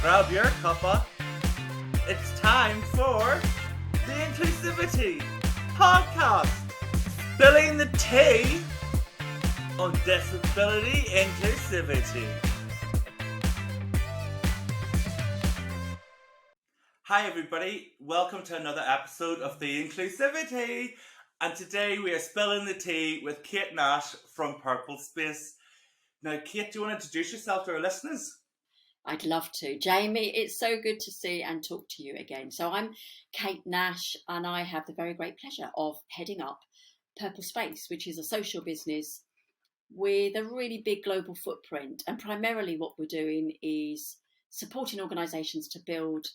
grab your cuppa. It's time for the Inclusivi-T podcast, spilling the tea on disability inclusivity. Hi everybody, welcome to another episode of the Inclusivi-T, and today we are spilling the tea with Kate Nash from PurpleSpace. Now Kate, do you want to introduce yourself to our listeners? I'd love to. Jamie, it's so good to see and talk to you again. So I'm Kate Nash and I have the very great pleasure of heading up PurpleSpace, which is a social business with a really big global footprint. And primarily what we're doing is supporting organisations to build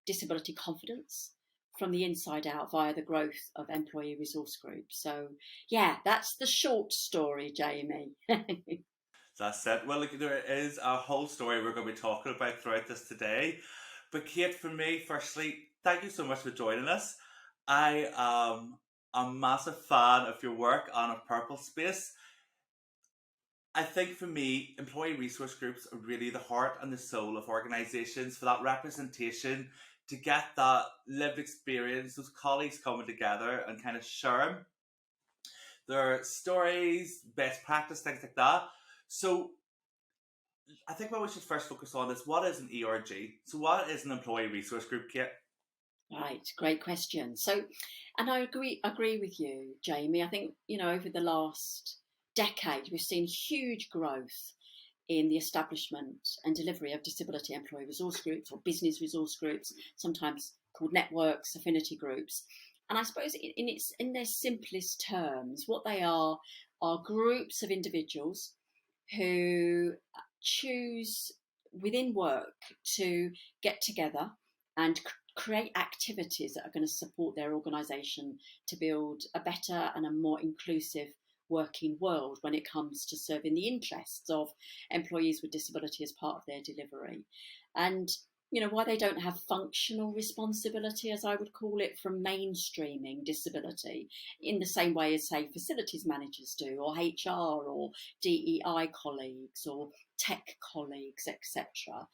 disability confidence from the inside out via the growth of employee resource groups. So yeah, that's the short story, Jamie. That's it. Well, look, there is a whole story we're going to be talking about throughout this today. But Kate, for me, firstly, thank you so much for joining us. I am a massive fan of your work and of PurpleSpace. I think for me, employee resource groups are really the heart and the soul of organisations, for that representation, to get that lived experience, those colleagues coming together and kind of sharing their stories, best practice, things like that. So I think what we should first focus on is, what is an ERG? So what is an employee resource group, Kate? Right, great question. So, and I agree with you, Jamie. I think, over the last decade, we've seen huge growth in the establishment and delivery of disability employee resource groups or business resource groups, sometimes called networks, affinity groups. And I suppose in their simplest terms, what they are groups of individuals who choose within work to get together and create activities that are going to support their organisation to build a better and a more inclusive working world when it comes to serving the interests of employees with disability as part of their delivery. And why they don't have functional responsibility, as I would call it, from mainstreaming disability in the same way as, say, facilities managers do, or HR or DEI colleagues or tech colleagues, etc.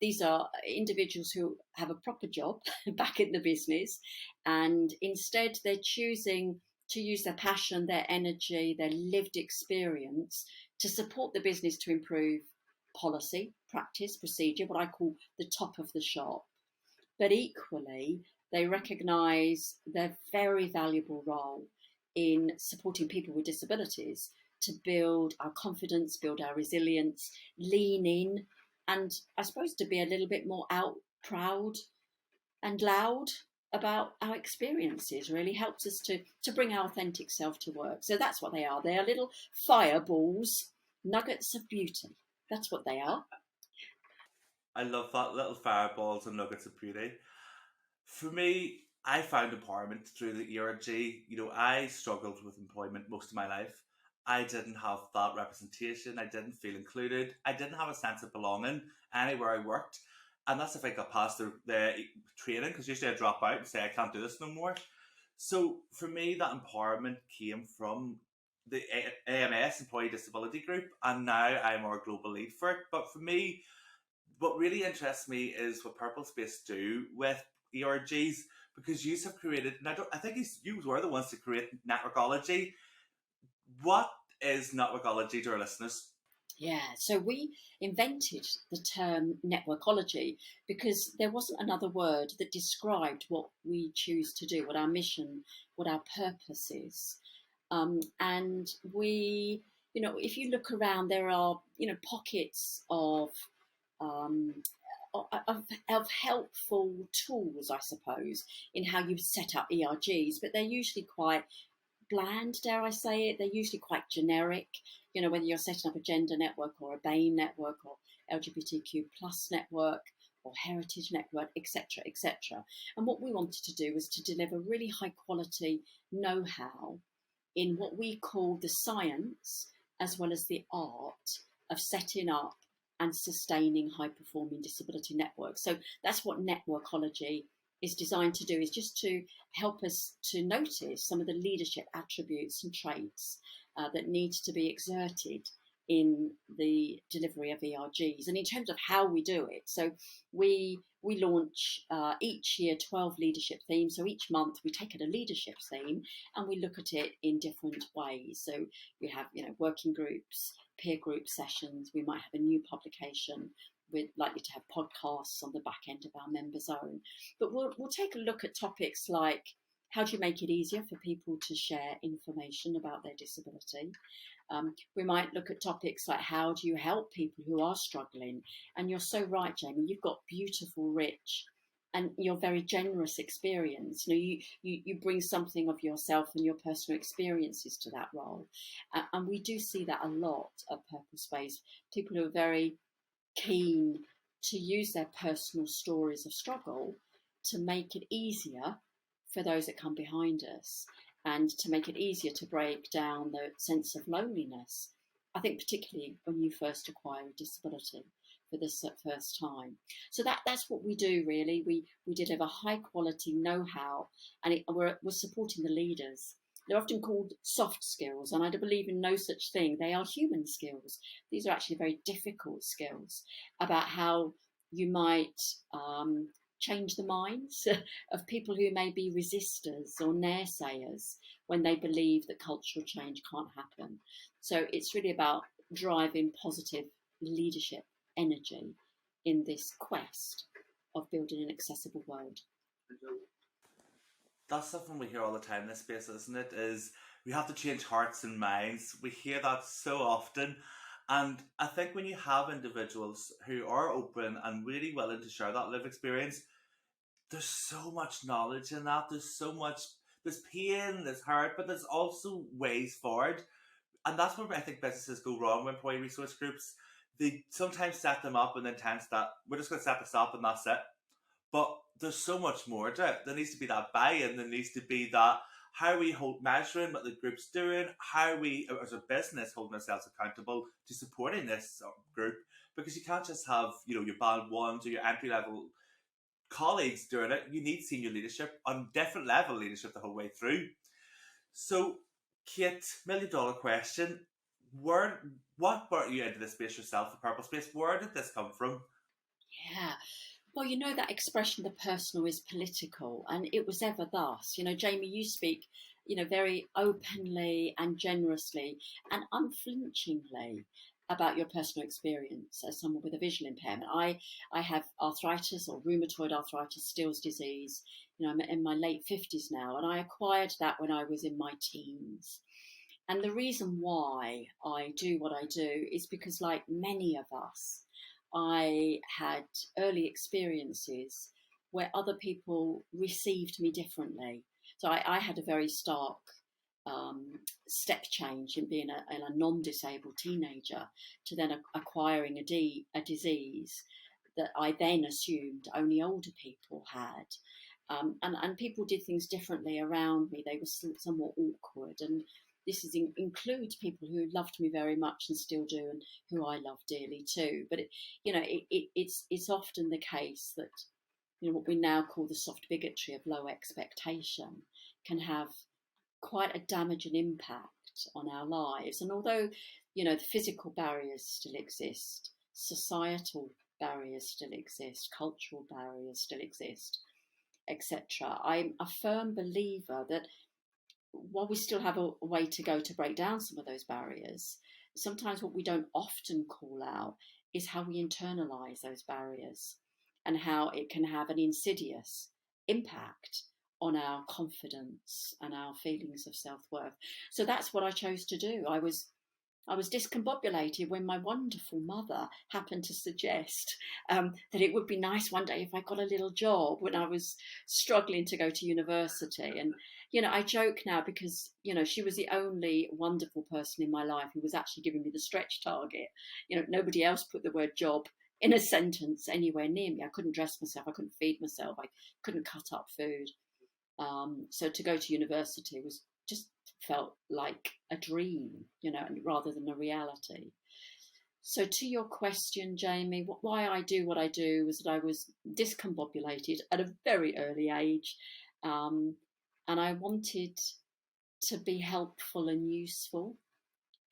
These are individuals who have a proper job back in the business, and instead they're choosing to use their passion, their energy, their lived experience to support the business to improve policy, practice, procedure, what I call the top of the shop. But equally, they recognise their very valuable role in supporting people with disabilities to build our confidence, build our resilience, lean in, and I suppose to be a little bit more out proud and loud about our experiences. Really helps us to bring our authentic self to work. So that's what they are. They are little fireballs, nuggets of beauty. That's what they are. I love that, little fireballs and nuggets of beauty. For me, I found empowerment through the ERG. I struggled with employment most of my life. I didn't have that representation. I didn't feel included. I didn't have a sense of belonging anywhere I worked. And that's if I got past the training, because usually I drop out and say I can't do this no more. So for me, that empowerment came from the AMS, Employee Disability Group, and now I'm our global lead for it. But for me, what really interests me is what PurpleSpace do with ERGs, because you have created, and I think you were the ones to create networkology. What is networkology to our listeners? Yeah, so we invented the term networkology because there wasn't another word that described what we choose to do, what our mission, what our purpose is. And we, if you look around, there are, pockets of helpful tools, I suppose, in how you set up ERGs, but they're usually quite bland, dare I say it. They're usually quite generic, whether you're setting up a gender network or a BAME network or LGBTQ plus network or heritage network, etc., etc. And what we wanted to do was to deliver really high quality know-how in what we call the science as well as the art of setting up and sustaining high performing disability networks. So that's what networkology is designed to do, is just to help us to notice some of the leadership attributes and traits that need to be exerted in the delivery of ERGs, and in terms of how we do it. So we launch each year 12 leadership themes. So each month we take a leadership theme and we look at it in different ways. So we have, working groups, peer group sessions. We might have a new publication. We're likely to have podcasts on the back end of our member zone. But we'll take a look at topics like, how do you make it easier for people to share information about their disability? We might look at topics like, how do you help people who are struggling? And you're so right, Jamie, you've got beautiful, rich, and your very generous experience. You bring something of yourself and your personal experiences to that role. And we do see that a lot at PurpleSpace. People who are very keen to use their personal stories of struggle to make it easier for those that come behind us, and to make it easier to break down the sense of loneliness. I think particularly when you first acquire a disability for the first time. So that's what we do, really. We deliver high quality know-how, and we're supporting the leaders. They're often called soft skills, and I believe in no such thing. They are human skills. These are actually very difficult skills about how you might change the minds of people who may be resistors or naysayers when they believe that cultural change can't happen. So it's really about driving positive leadership energy in this quest of building an accessible world. That's something we hear all the time in this space, isn't it? Is we have to change hearts and minds. We hear that so often. And I think when you have individuals who are open and really willing to share that lived experience, there's so much knowledge in that. There's pain, there's hurt, but there's also ways forward. And that's where I think businesses go wrong with employee resource groups. They sometimes set them up in the intent that we're just going to set this up and that's it. But there's so much more to it. There needs to be that buy-in. There needs to be that, how are we measuring what the group's doing, how are we as a business holding ourselves accountable to supporting this group, because you can't just have your band ones or your entry level colleagues doing it. You need senior leadership on different level leadership the whole way through. So Kate, $1 million question, what brought you into this space yourself, the PurpleSpace? Where did this come from? Yeah. Well, that expression, the personal is political, and it was ever thus. Jamie, you speak, very openly and generously and unflinchingly about your personal experience as someone with a visual impairment. I have arthritis, or rheumatoid arthritis, Still's disease. I'm in my late 50s now, and I acquired that when I was in my teens. And the reason why I do what I do is because, like many of us, I had early experiences where other people received me differently. So I had a very stark step change in being a non-disabled teenager to then acquiring a disease that I then assumed only older people had. And people did things differently around me. They were somewhat awkward. And this includes people who loved me very much and still do, and who I love dearly too. But it's often the case that what we now call the soft bigotry of low expectation can have quite a damaging impact on our lives. And although the physical barriers still exist, societal barriers still exist, cultural barriers still exist, etc., I'm a firm believer that while we still have a way to go to break down some of those barriers, sometimes what we don't often call out is how we internalize those barriers and how it can have an insidious impact on our confidence and our feelings of self-worth. So that's what I chose to do. I was discombobulated when my wonderful mother happened to suggest that it would be nice one day if I got a little job when I was struggling to go to university. And I joke now because she was the only wonderful person in my life who was actually giving me the stretch target. Nobody else put the word job in a sentence anywhere near me. I couldn't dress myself, I couldn't feed myself, I couldn't cut up food. So to go to university was just felt like a dream, rather than a reality. So to your question, Jamie, why I do what I do was that I was discombobulated at a very early age, and I wanted to be helpful and useful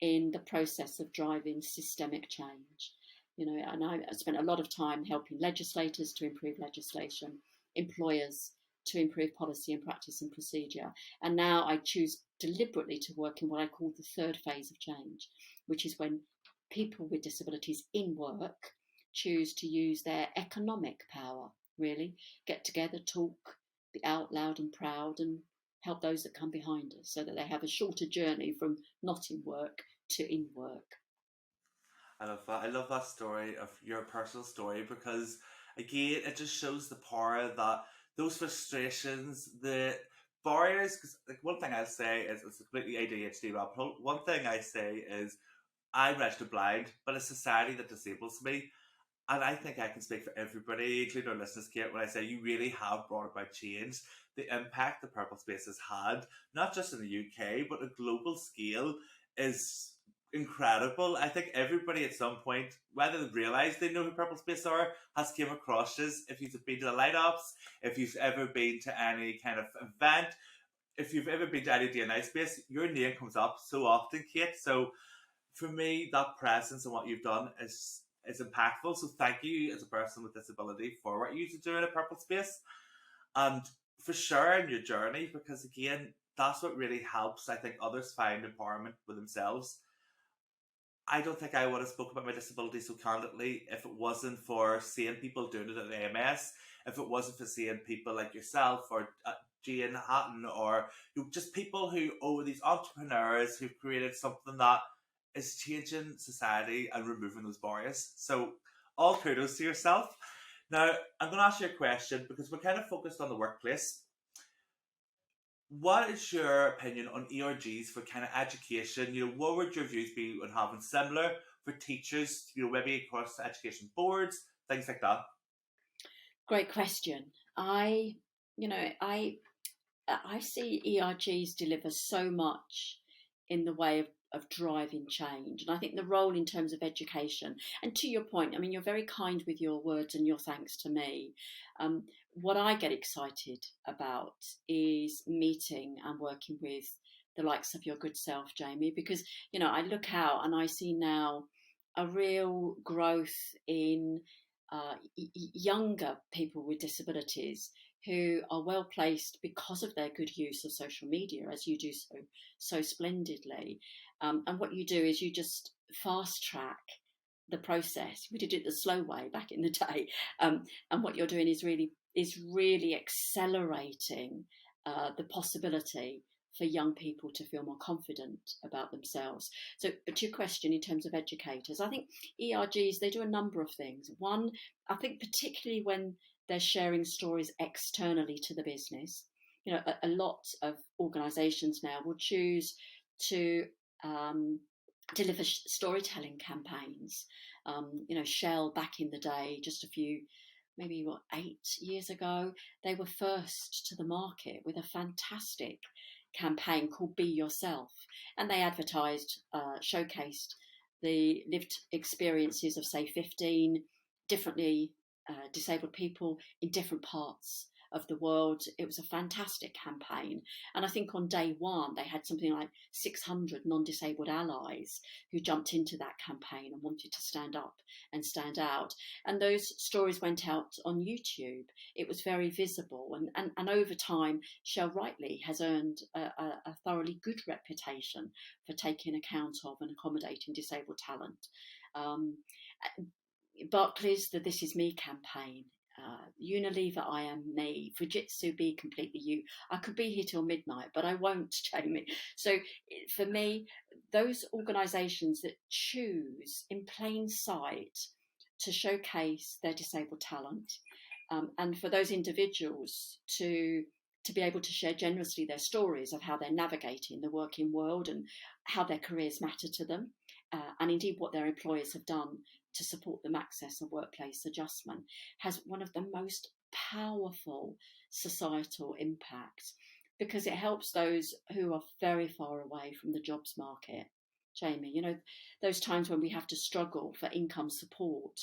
in the process of driving systemic change. And I spent a lot of time helping legislators to improve legislation, employers to improve policy and practice and procedure. And now I choose deliberately to work in what I call the third phase of change, which is when people with disabilities in work choose to use their economic power, really, get together, talk, be out loud and proud, and help those that come behind us so that they have a shorter journey from not in work to in work. I love that. I love that story of your personal story because, again, it just shows the power that those frustrations, the barriers. Because like one thing I say is it's completely ADHD rabbit hole. One thing I say is I'm registered blind, but a society that disables me. And I think I can speak for everybody, including our listeners, Kate, when I say you really have brought about change. The impact the PurpleSpace has had, not just in the UK, but a global scale, is incredible. I think everybody at some point, whether they realise they know who PurpleSpace are, has came across this. If you've been to the light ups, if you've ever been to any kind of event, if you've ever been to any D&I space, your name comes up so often, Kate. So for me, that presence and what you've done is impactful. So thank you as a person with disability for what you do in a PurpleSpace and for sharing your journey, because again, that's what really helps, I think, others find empowerment with themselves. I don't think I would have spoken about my disability so candidly if it wasn't for seeing people doing it at AMS, if it wasn't for seeing people like yourself or Jane Hatton, or just people who, these entrepreneurs who've created something that is changing society and removing those barriers. So all kudos to yourself. Now, I'm going to ask you a question because we're kind of focused on the workplace. What is your opinion on ERGs for kind of education? What would your views be on having similar for teachers, maybe across education boards, things like that? Great question. I see ERGs deliver so much in the way of driving change. And I think the role in terms of education, and to your point, I mean, you're very kind with your words and your thanks to me. What I get excited about is meeting and working with the likes of your good self, Jamie, because, I look out and I see now a real growth in younger people with disabilities who are well placed because of their good use of social media, as you do so splendidly. And what you do is you just fast track the process. We did it the slow way back in the day, and what you're doing is really accelerating the possibility for young people to feel more confident about themselves. So, to your question in terms of educators, I think ERGs, they do a number of things. One, I think particularly when they're sharing stories externally to the business. A lot of organisations now will choose to deliver storytelling campaigns. Shell back in the day, just a few, maybe 8 years ago, they were first to the market with a fantastic campaign called Be Yourself, and they advertised, showcased the lived experiences of, say, 15 differently disabled people in different parts of the world. It was a fantastic campaign, and I think on day one they had something like 600 non-disabled allies who jumped into that campaign and wanted to stand up and stand out, and those stories went out on YouTube. It was very visible, and over time Shell rightly has earned a thoroughly good reputation for taking account of and accommodating disabled talent. Barclays, the This Is Me campaign, Unilever, I Am Me, Fujitsu, Be Completely You. I could be here till midnight, but I won't, Jamie. So for me, those organisations that choose in plain sight to showcase their disabled talent, and for those individuals to be able to share generously their stories of how they're navigating the working world and how their careers matter to them, and indeed what their employers have done to support them access and workplace adjustment, has one of the most powerful societal impacts, because it helps those who are very far away from the jobs market. Jamie, those times when we have to struggle for income support,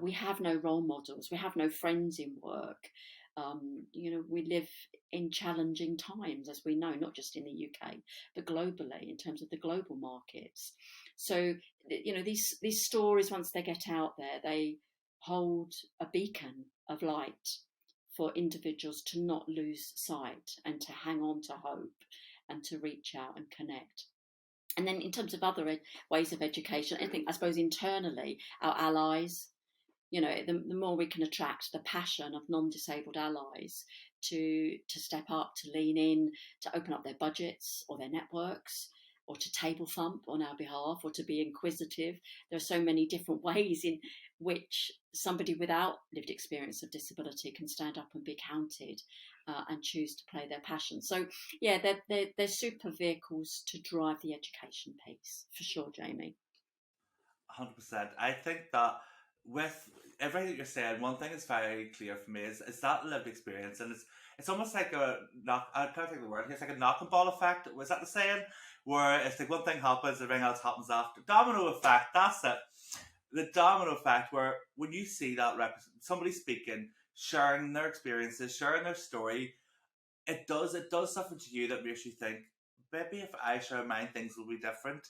we have no role models, we have no friends in work. We live in challenging times, as we know, not just in the UK, but globally in terms of the global markets. So, these stories, once they get out there, they hold a beacon of light for individuals to not lose sight and to hang on to hope and to reach out and connect. And then in terms of other ways of education, I suppose internally, our allies, the more we can attract the passion of non-disabled allies to step up, to lean in, to open up their budgets or their networks, or to table thump on our behalf, or to be inquisitive. There are so many different ways in which somebody without lived experience of disability can stand up and be counted and choose to play their passion. So, yeah, they're super vehicles to drive the education piece, for sure, Jamie. 100%. I think that with everything that you're saying, one thing is very clear for me is that lived experience, and it's almost like a knock. I can't think of the word. It's like a knock and ball effect. Was that the saying? Where it's like one thing happens, everything else happens after. Domino effect. That's it. The domino effect, where when you see that somebody speaking, sharing their experiences, sharing their story, it does something to you that makes you think, maybe if I share mine, things will be different.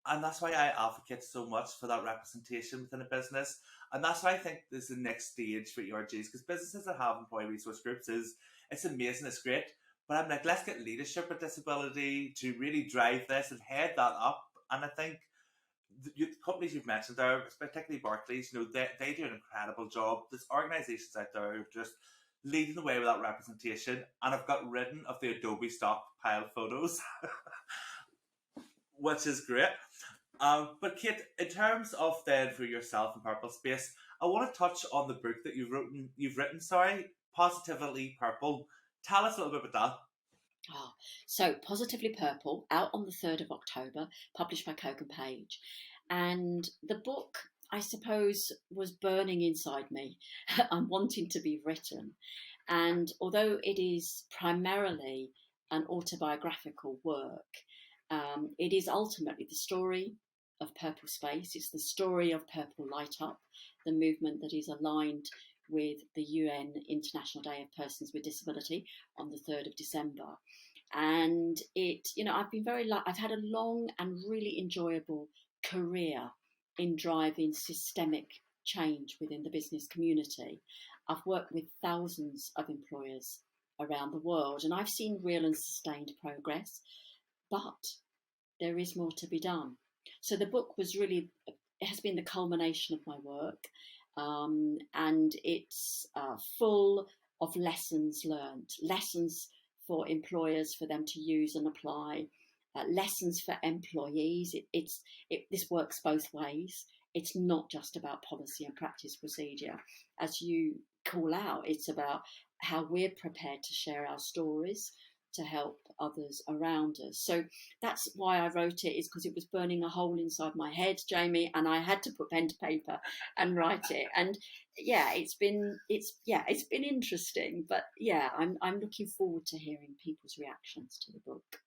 And that's why I advocate so much for that representation within a business. And that's why I think there's the next stage for ERGs, because businesses that have employee resource groups it's amazing, it's great. But I'm like, let's get leadership with disability to really drive this and head that up. And I think the companies you've mentioned there, particularly Barclays, they do an incredible job. There's organisations out there who are just leading the way with that representation, and I've got ridden of the Adobe stockpile photos, which is great. But Kate, in terms of then for yourself and PurpleSpace, I want to touch on the book that you've written, Positively Purple. Tell us a little bit about So Positively Purple, out on the 3rd of October, published by Coke and Page. And the book, I suppose, was burning inside me and wanting to be written. And although it is primarily an autobiographical work, it is ultimately the story of PurpleSpace. It's the story of Purple Light Up, the movement that is aligned with the UN International Day of Persons with Disability on the 3rd of December. And I've had a long and really enjoyable career in driving systemic change within the business community. I've worked with thousands of employers around the world, and I've seen real and sustained progress, but there is more to be done. So the book it has been the culmination of my work, and it's full of lessons learned, lessons for employers for them to use and apply, lessons for employees. This works both ways. It's not just about policy and practice procedure. As you call out, it's about how we're prepared to share our stories to help others around us. So that's why I wrote it, is because it was burning a hole inside my head, Jamie, and I had to put pen to paper and write it. And yeah, it's been interesting, but yeah, I'm looking forward to hearing people's reactions to the book.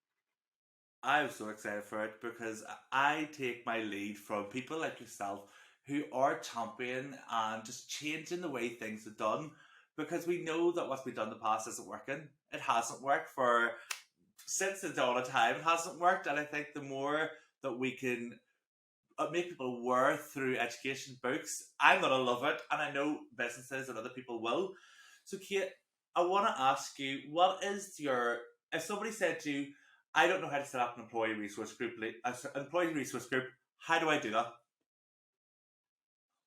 I'm so excited for it because I take my lead from people like yourself who are championing and just changing the way things are done, because we know that what's been done in the past isn't working. It hasn't worked since the dawn of time. It hasn't worked, and I think the more that we can make people aware through education books, I'm gonna love it, and I know businesses and other people will. So, Kate, I want to ask you, if somebody said to you, I don't know how to set up an employee resource group, how do I do that?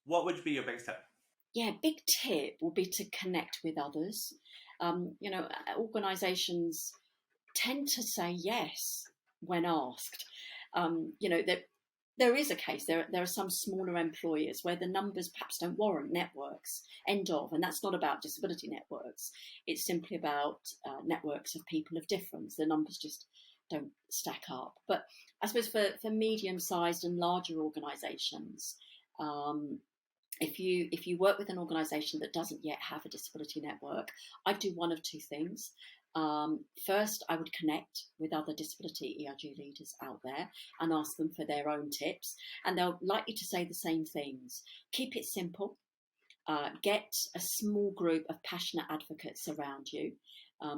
What would be your biggest tip? Yeah, big tip will be to connect with others. Organisations tend to say yes when asked. There is a case. There are some smaller employers where the numbers perhaps don't warrant networks. End of. And that's not about disability networks. It's simply about networks of people of difference. The numbers just don't stack up. But I suppose for medium-sized and larger organisations, if you work with an organisation that doesn't yet have a disability network, I'd do one of two things. First, I would connect with other disability ERG leaders out there and ask them for their own tips, and they're likely to say the same things. Keep it simple. get a small group of passionate advocates around you.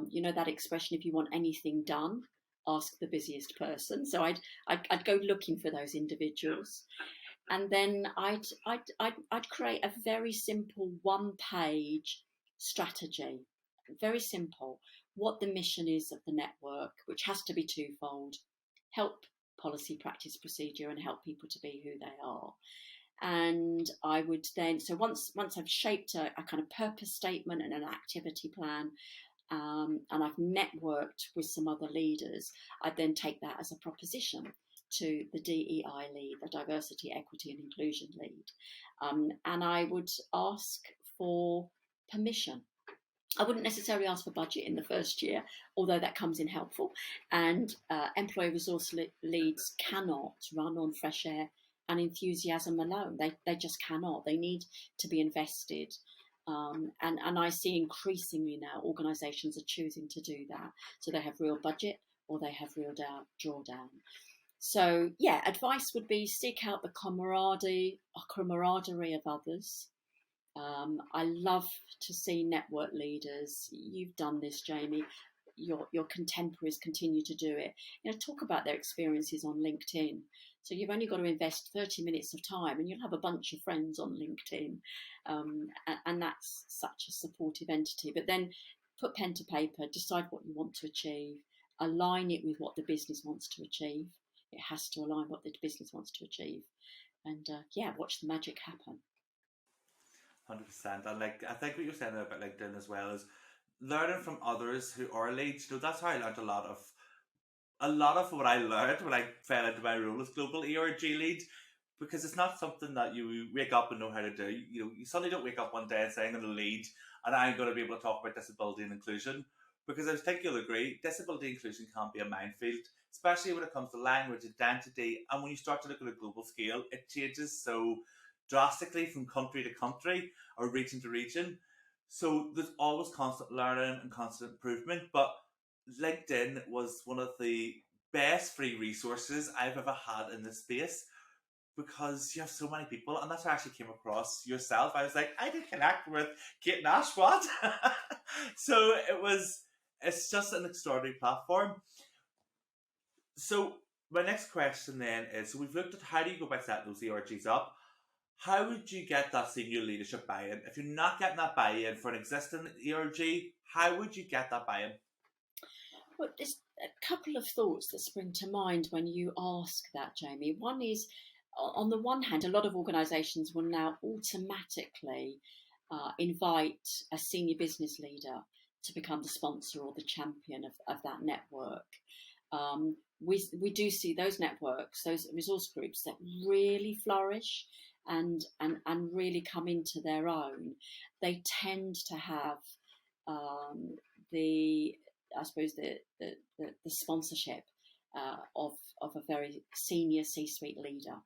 You know that expression, if you want anything done, ask the busiest person. So I'd go looking for those individuals, and then I'd create a very simple one-page strategy, very simple. What the mission is of the network, which has to be twofold: help policy, practice, procedure, and help people to be who they are. And I would then, so once I've shaped a kind of purpose statement and an activity plan, and I've networked with some other leaders, I'd then take that as a proposition to the DEI lead, the diversity, equity and inclusion lead, and I would ask for permission. I wouldn't necessarily ask for budget in the first year, although that comes in helpful. And employee resource leads cannot run on fresh air and enthusiasm alone. They just cannot. They need to be invested. And I see increasingly now organisations are choosing to do that. So they have real budget or they have real drawdown. So yeah, advice would be seek out the camaraderie of others. I love to see network leaders. You've done this, Jamie. Your contemporaries continue to do it. You know, talk about their experiences on LinkedIn. So you've only got to invest 30 minutes of time, and you'll have a bunch of friends on LinkedIn, and that's such a supportive entity. But then put pen to paper, decide what you want to achieve, align it with what the business wants to achieve. It has to align what the business wants to achieve, and watch the magic happen. 100%. And like, I think what you're saying about LinkedIn as well is learning from others who are leads. You know, that's how I learned a lot of what I learned when I fell into my role as global ERG lead, because it's not something that you wake up and know how to do. You know, you suddenly don't wake up one day and say, I'm going to lead and I'm going to be able to talk about disability and inclusion, because I think you'll agree, disability inclusion can be a minefield, especially when it comes to language, identity, and when you start to look at a global scale, it changes so drastically from country to country or region to region. So there's always constant learning and constant improvement, but LinkedIn was one of the best free resources I've ever had in this space, because you have so many people, and that's how I actually came across yourself. I was like, I can connect with Kate Nash, what? So it's just an extraordinary platform. So my next question then is, so we've looked at how do you go about setting those ERGs up. How would you get that senior leadership buy-in? If you're not getting that buy-in for an existing ERG, how would you get that buy-in? Well, there's a couple of thoughts that spring to mind when you ask that, Jamie. One is, on the one hand, a lot of organisations will now automatically invite a senior business leader to become the sponsor or the champion of that network. We do see those networks, those resource groups that really flourish and really come into their own. They tend to have the sponsorship of a very senior C-suite leader.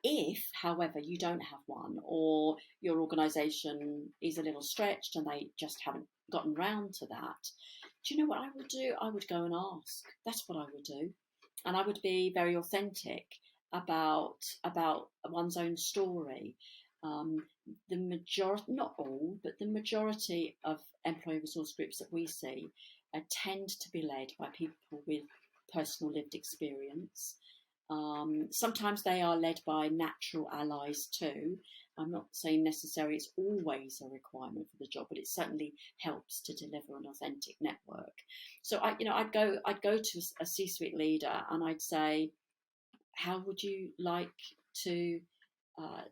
If, however, you don't have one, or your organisation is a little stretched and they just haven't gotten round to that, do you know what I would do? I would go and ask. That's what I would do. And I would be very authentic about one's own story. The majority, not all, but the majority of employee resource groups that we see tend to be led by people with personal lived experience. Sometimes they are led by natural allies too. I'm not saying necessarily it's always a requirement for the job, but it certainly helps to deliver an authentic network. So I'd go to a C-suite leader and I'd say, how would you like to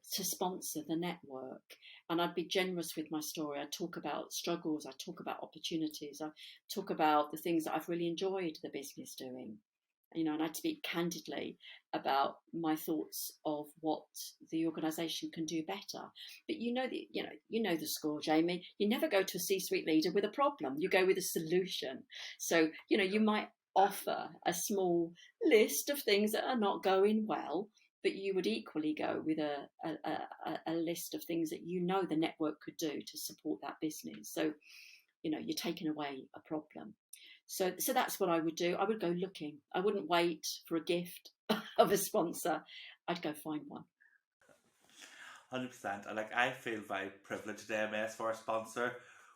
sponsor the network? And I'd be generous with my story. I'd talk about struggles, I'd talk about opportunities, I'd talk about the things that I've really enjoyed the business doing. And I'd speak candidly about my thoughts of what the organisation can do better. But you know the score, Jamie. You never go to a C-suite leader with a problem. You go with a solution. So you might offer a small list of things that are not going well, but you would equally go with a list of things that the network could do to support that business. So you're taking away a problem. So that's what I would do. I would go looking. I wouldn't wait for a gift of a sponsor. I'd go find one. 100%. And like, I feel very privileged at AMS for our sponsor.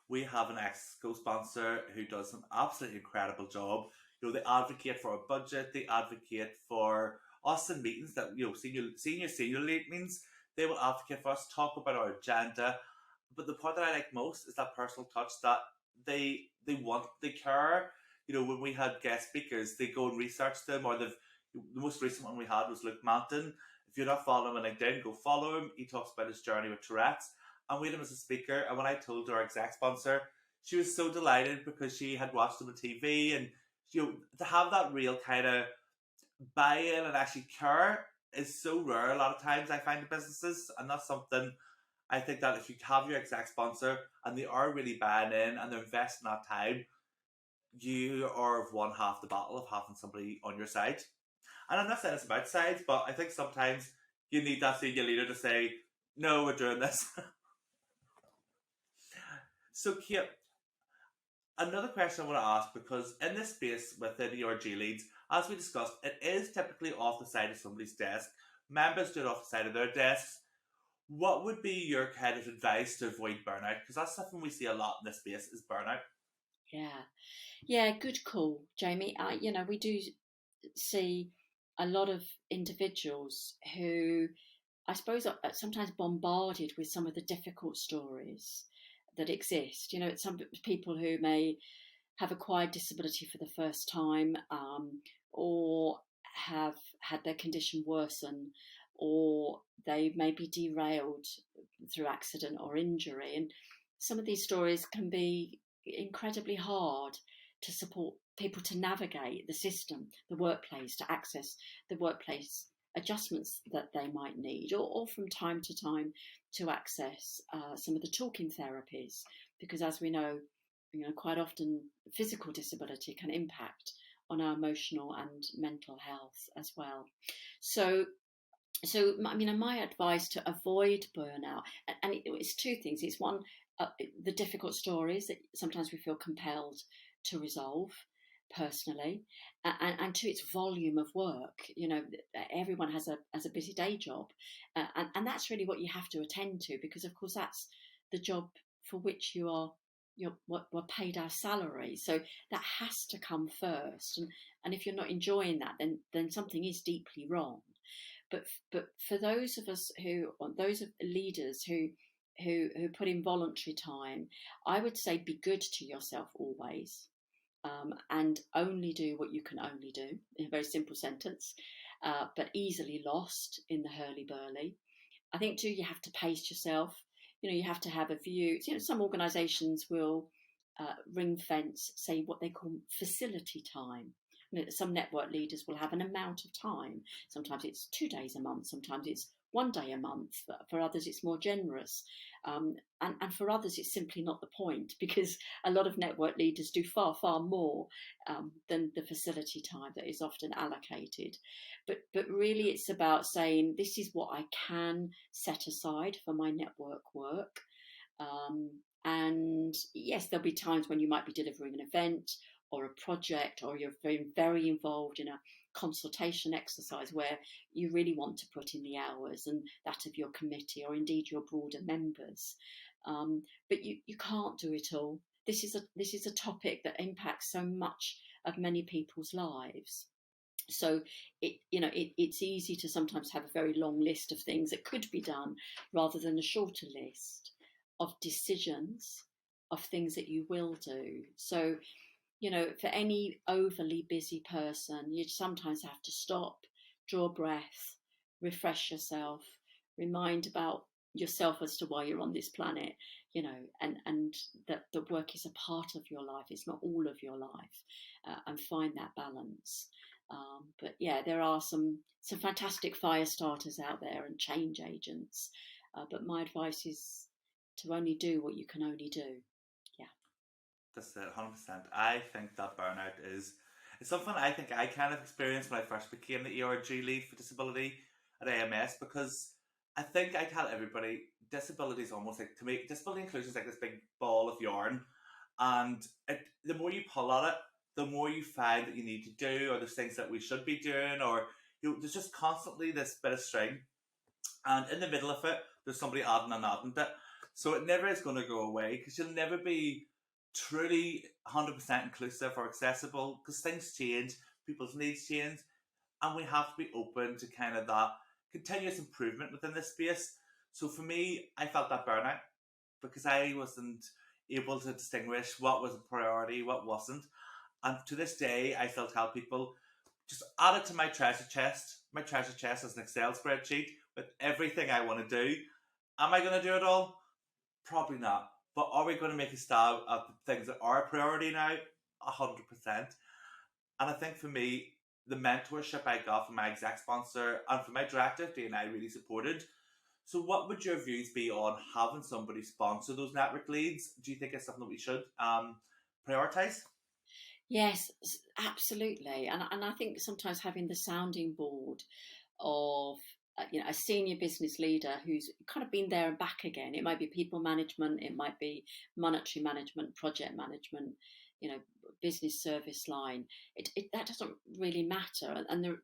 We have an ex-co sponsor who does an absolutely incredible job. You know, they advocate for a budget, they advocate for us in meetings that, you know, senior lead meetings. They will advocate for us, talk about our agenda. But the part that I like most is that personal touch, that they care. You know, when we had guest speakers, they go and research them, or the most recent one we had was Luke Manton. If you're not following him on LinkedIn, go follow him. He talks about his journey with Tourette's, and we had him as a speaker. And when I told our exec sponsor, she was so delighted because she had watched him on TV, and you know, to have that real kind of buy-in and actually care is so rare a lot of times, I find, in businesses. And that's something I think that if you have your exec sponsor and they are really buying in and they're investing that time, you are of one half the battle of having somebody on your side. And I'm not saying it's about sides, but I think sometimes you need that senior leader to say, no, we're doing this. So, Kate, another question I want to ask, because in this space within ERG leads, as we discussed, it is typically off the side of somebody's desk. Members do it off the side of their desks. What would be your kind of advice to avoid burnout? Because that's something we see a lot in this space, is burnout. Yeah, good call, Jamie. You know, we do see a lot of individuals who, I suppose, are sometimes bombarded with some of the difficult stories that exist. You know, it's some people who may have acquired disability for the first time, or have had their condition worsen, or they may be derailed through accident or injury. And some of these stories can be incredibly hard to support people to navigate the system, the workplace, to access the workplace adjustments that they might need, or from time to time to access some of the talking therapies, because as we know, you know, quite often physical disability can impact on our emotional and mental health as well. So I mean, my advice to avoid burnout, and it's two things. It's one, the difficult stories that sometimes we feel compelled to resolve personally, and two, its volume of work. You know, everyone has a busy day job, and that's really what you have to attend to, because of course that's the job for which we're paid our salary. So that has to come first, and if you're not enjoying that, then something is deeply wrong. But for those of us those leaders who put in voluntary time, I would say be good to yourself always, and only do what you can only do, in a very simple sentence, but easily lost in the hurly-burly. I think too, you have to pace yourself. You know, you have to have a view. You know, some organisations will ring fence, say what they call facility time. You know, some network leaders will have an amount of time. Sometimes it's 2 days a month. Sometimes it's 1 day a month. For others, it's more generous. And for others, it's simply not the point, because a lot of network leaders do far, far more than the facility time that is often allocated. But really, it's about saying, this is what I can set aside for my network work. And yes, there'll be times when you might be delivering an event or a project, or you're very, very involved in a consultation exercise where you really want to put in the hours, and that of your committee, or indeed your broader members. But you can't do it all. This is a topic that impacts so much of many people's lives. So it's easy to sometimes have a very long list of things that could be done, rather than a shorter list of decisions of things that you will do. So, you know, for any overly busy person, you sometimes have to stop, draw breath, refresh yourself, remind about yourself as to why you're on this planet, you know, and that the work is a part of your life, it's not all of your life, and find that balance. But yeah, there are some fantastic fire starters out there and change agents. But my advice is to only do what you can only do. That's it, 100%. I think that burnout it's something I think I kind of experienced when I first became the ERG lead for disability at AMS, because I think I tell everybody disability is almost like, to me, disability inclusion is like this big ball of yarn, and the more you pull at it, the more you find that you need to do, or there's things that we should be doing, or there's just constantly this bit of string. And in the middle of it, there's somebody adding and adding to it. So it never is going to go away, because you'll never be truly 100% inclusive or accessible, because things change, people's needs change, and we have to be open to kind of that continuous improvement within this space. So for me, I felt that burnout because I wasn't able to distinguish what was a priority, what wasn't. And to this day, I still tell people, just add it to my treasure chest. My treasure chest is an Excel spreadsheet with everything I want to do. Am I going to do it all? Probably not. But are we going to make a stab at the things that are a priority now? 100%. And I think for me, the mentorship I got from my exec sponsor and from my director, D&I, really supported. So what would your views be on having somebody sponsor those network leads? Do you think it's something that we should prioritise? Yes, absolutely. And I think sometimes having the sounding board of a senior business leader who's kind of been there and back again. It might be people management, it might be monetary management, project management, business service line. That doesn't really matter. And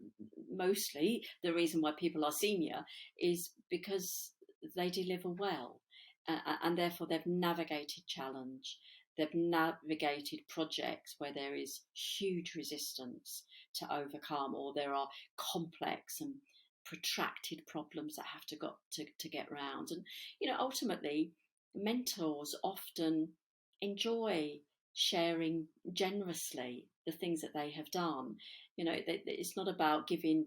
mostly the reason why people are senior is because they deliver well, and therefore they've navigated challenge. They've navigated projects where there is huge resistance to overcome, or there are complex and protracted problems that have to get round. And ultimately, mentors often enjoy sharing generously the things that they have done. It's not about giving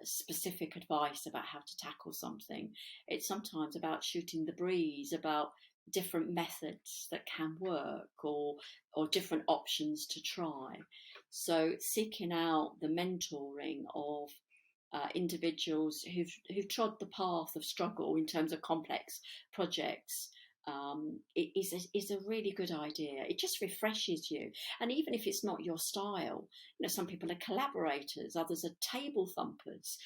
specific advice about how to tackle something. It's sometimes about shooting the breeze, about different methods that can work, or different options to try. So seeking out the mentoring of individuals who've trod the path of struggle in terms of complex projects is a really good idea. It just refreshes you, and even if it's not your style, some people are collaborators, others are table thumpers.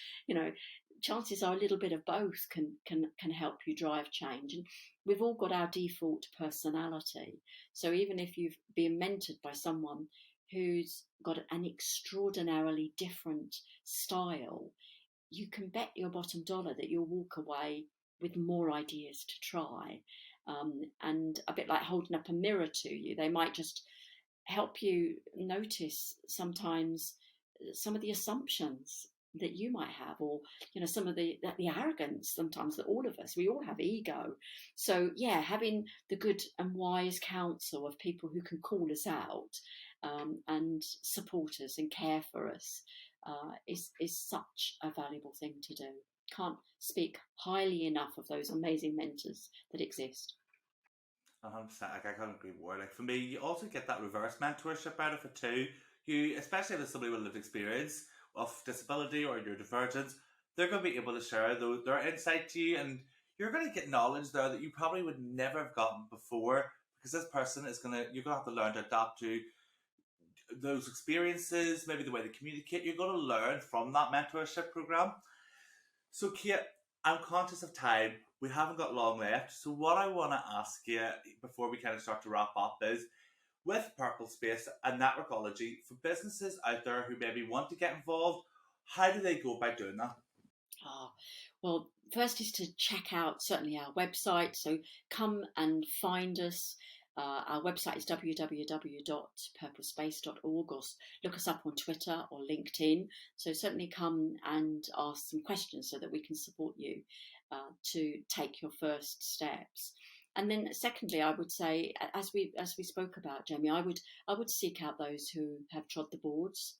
Chances are a little bit of both can help you drive change. And we've all got our default personality. So even if you've been mentored by someone who's got an extraordinarily different style, you can bet your bottom dollar that you'll walk away with more ideas to try. And a bit like holding up a mirror to you, they might just help you notice sometimes some of the assumptions that you might have, or some of the arrogance sometimes that we all have ego. So yeah, having the good and wise counsel of people who can call us out and support us and care for us is such a valuable thing to do. Can't speak highly enough of those amazing mentors that exist. 100%. Like, I can't agree more. Like, for me, you also get that reverse mentorship out of it too. You, especially if it's somebody with lived experience of disability or your divergence, they're going to be able to share their insight to you, and you're going to get knowledge there that you probably would never have gotten before, because this person you're going to have to learn to adapt to those experiences, maybe the way they communicate. You're going to learn from that mentorship program. So, Kate, I'm conscious of time. We haven't got long left. So what I want to ask you before we kind of start to wrap up is, with PurpleSpace and Networkology, for businesses out there who maybe want to get involved, how do they go about doing that? Well, first is to check out certainly our website. So come and find us. Our website is www.purplespace.org, or look us up on Twitter or LinkedIn. So certainly come and ask some questions so that we can support you to take your first steps. And then secondly, I would say, as we spoke about, Jamie, I would seek out those who have trod the boards,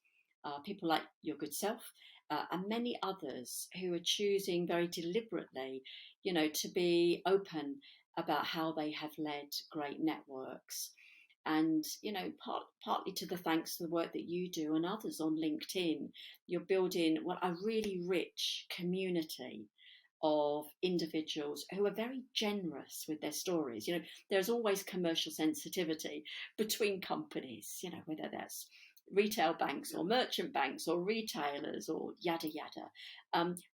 people like your good self, and many others who are choosing very deliberately, to be open about how they have led great networks. And, partly to the thanks to the work that you do and others on LinkedIn, you're building a really rich community of individuals who are very generous with their stories. There's always commercial sensitivity between companies, whether that's retail banks or merchant banks or retailers or yada yada.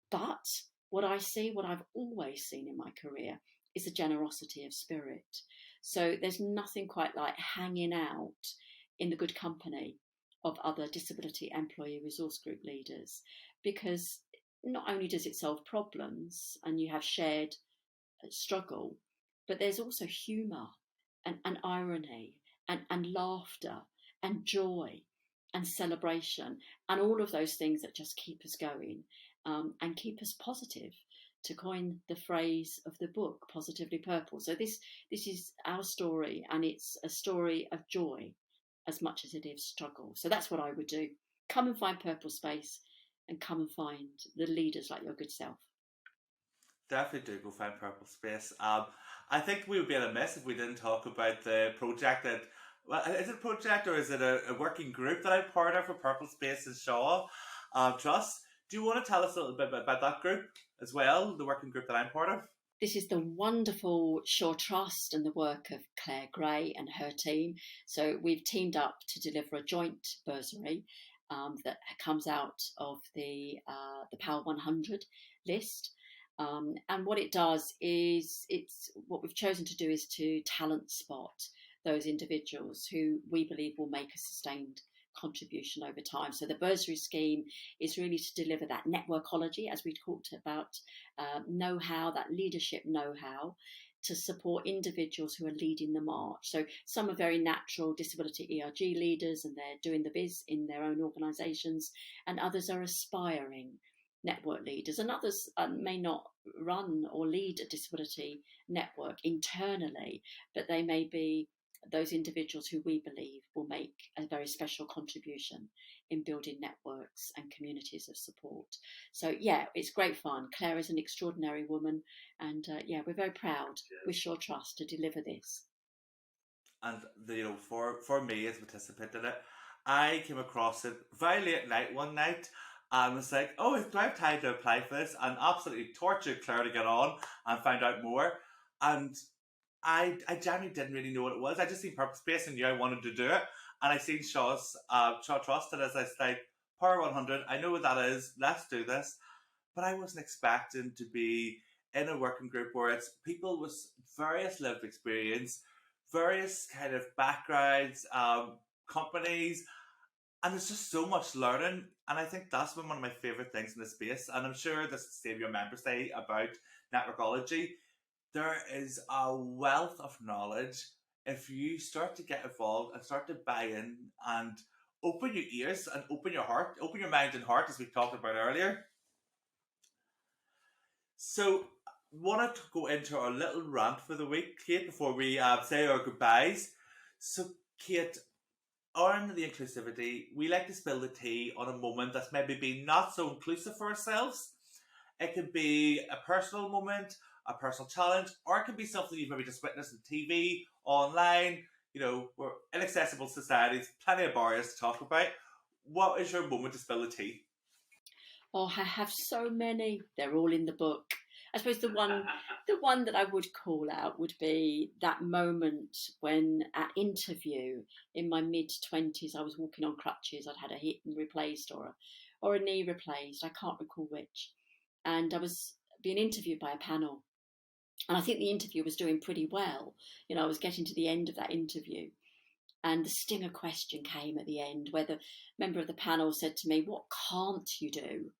But what I've always seen in my career is a generosity of spirit. So there's nothing quite like hanging out in the good company of other disability employee resource group leaders, because not only does it solve problems and you have shared struggle, but there's also humour and irony and laughter and joy and celebration and all of those things that just keep us going, and keep us positive, to coin the phrase of the book, Positively Purple. So this is our story, and it's a story of joy as much as it is struggle. So that's what I would do. Come and find PurpleSpace, and come and find the leaders like your good self. Definitely do go find PurpleSpace. I think we would be amiss if we didn't talk about the project that. Well, is it a project or is it a working group that I'm part of for PurpleSpace and Shaw Trust? Do you want to tell us a little bit about that group as well, the working group that I'm part of? This is the wonderful Shaw Trust and the work of Claire Gray and her team. So we've teamed up to deliver a joint bursary that comes out of the Power 100 list. And what it does is, what we've chosen to do is to talent spot those individuals who we believe will make a sustained contribution over time. So the bursary scheme is really to deliver that networkology, as we talked about, know-how, that leadership know-how, to support individuals who are leading the march. So some are very natural disability ERG leaders, and they're doing the biz in their own organisations, and others are aspiring network leaders, and others may not run or lead a disability network internally, but they may be those individuals who we believe will make a very special contribution in building networks and communities of support. So yeah, it's great fun. Claire is an extraordinary woman, and we're very proud with Shaw Trust to deliver this. And for me as a participant in it, I came across it very late at night one night and was like, oh, do I have time to apply for this? And absolutely tortured Claire to get on and find out more. And I genuinely didn't really know what it was. I just seen PurpleSpace and knew I wanted to do it. And I seen Shaw Trust, and as I was like, Power 100, I know what that is, let's do this. But I wasn't expecting to be in a working group where it's people with various lived experience, various kind of backgrounds, companies, and there's just so much learning. And I think that's been one of my favourite things in this space. And I'm sure this is the same your members say about networkology. There is a wealth of knowledge if you start to get involved and start to buy in and open your ears and open your heart, open your mind and heart, as we talked about earlier. So, wanted to go into our little rant for the week, Kate, before we say our goodbyes. So, Kate, on the Inclusivi-T, we like to spill the tea on a moment that's maybe been not so inclusive for ourselves. It could be a personal moment, a personal challenge, or it could be something you've maybe just witnessed on TV, online. We're inaccessible societies, plenty of barriers to talk about. What is your moment to spill the tea? Oh, I have so many. They're all in the book. I suppose the one that I would call out would be that moment when, at interview in my mid-20s, I was walking on crutches. I'd had a hip replaced or a knee replaced. I can't recall which. And I was being interviewed by a panel. And I think the interview was doing pretty well. I was getting to the end of that interview. And the stinger question came at the end, where the member of the panel said to me, "What can't you do?"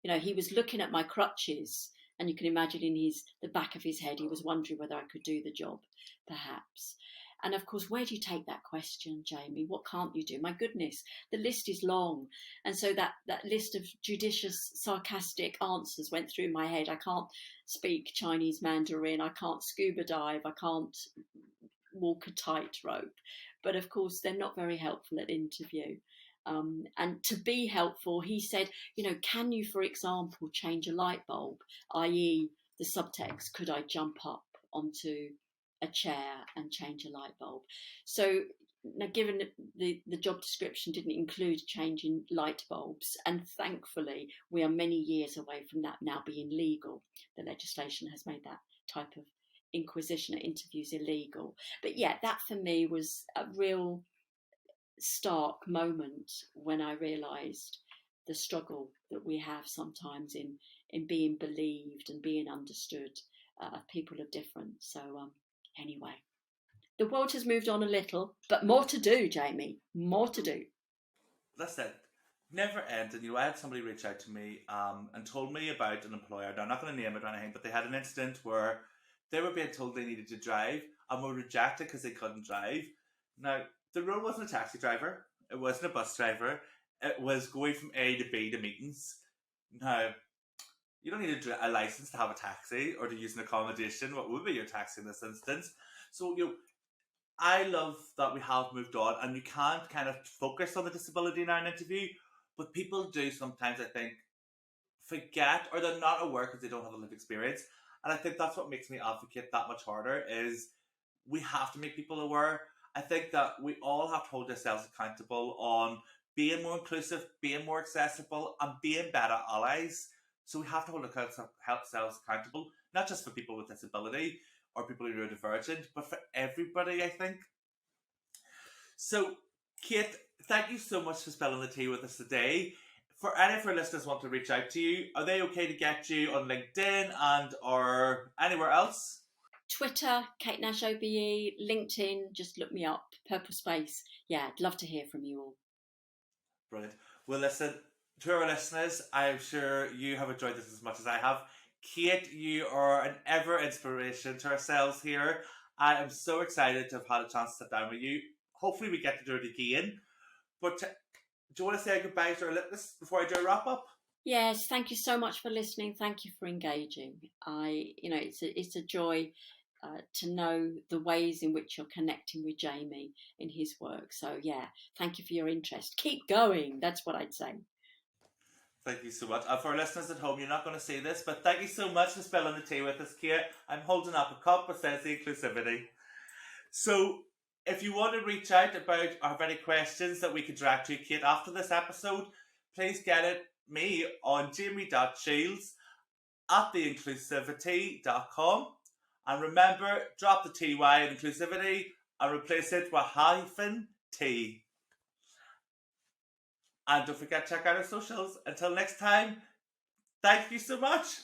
He was looking at my crutches, and you can imagine in the back of his head, he was wondering whether I could do the job, perhaps. And of course, where do you take that question, Jamie? What can't you do? My goodness, the list is long. And so that list of judicious, sarcastic answers went through my head. I can't speak Chinese Mandarin. I can't scuba dive. I can't walk a tightrope. But of course, they're not very helpful at interview. And to be helpful, he said, can you, for example, change a light bulb, i.e. the subtext, could I jump up onto a chair and change a light bulb? So now, given the job description didn't include changing light bulbs, and thankfully we are many years away from that now being legal. The legislation has made that type of inquisition at interviews illegal. But yeah, that for me was a real stark moment when I realised the struggle that we have sometimes in being believed and being understood, people are different. So anyway, the world has moved on a little, but more to do, Jamie, more to do. That's it. Never ending. I had somebody reach out to me and told me about an employer. Now, I'm not going to name it or anything, but they had an incident where they were being told they needed to drive and were rejected because they couldn't drive. Now, the role wasn't a taxi driver, it wasn't a bus driver, it was going from A to B to meetings. Now, you don't need a license to have a taxi or to use an accommodation. What would be your taxi in this instance? So, I love that we have moved on, and you can't kind of focus on the disability in an interview, but people do sometimes, I think, forget, or they're not aware because they don't have a lived experience. And I think that's what makes me advocate that much harder, is we have to make people aware. I think that we all have to hold ourselves accountable on being more inclusive, being more accessible, and being better allies. So we have to hold ourselves accountable, not just for people with disability or people who are neurodivergent, but for everybody, I think. So, Kate, thank you so much for spilling the tea with us today. For any of our listeners want to reach out to you, are they okay to get you on LinkedIn and or anywhere else? Twitter, Kate Nash OBE, LinkedIn, just look me up, PurpleSpace. Yeah, I'd love to hear from you all. Brilliant. Well, listen, to our listeners, I'm sure you have enjoyed this as much as I have. Kate, you are an ever inspiration to ourselves here. I am so excited to have had a chance to sit down with you. Hopefully we get to do it again. But do you want to say goodbye to our listeners before I do a wrap up? Yes, thank you so much for listening. Thank you for engaging. It's a joy to know the ways in which you're connecting with Jamie in his work. So yeah, thank you for your interest. Keep going. That's what I'd say. Thank you so much. And for our listeners at home, you're not going to see this, but thank you so much for spilling the tea with us, Kate. I'm holding up a cup that says the Inclusivity. So, if you want to reach out about or have any questions that we can direct to Kate after this episode, please get it me on jamie.shields@theinclusivity.com. And remember, drop the TY in inclusivity and replace it with -T. And don't forget to check out our socials. Until next time, thank you so much.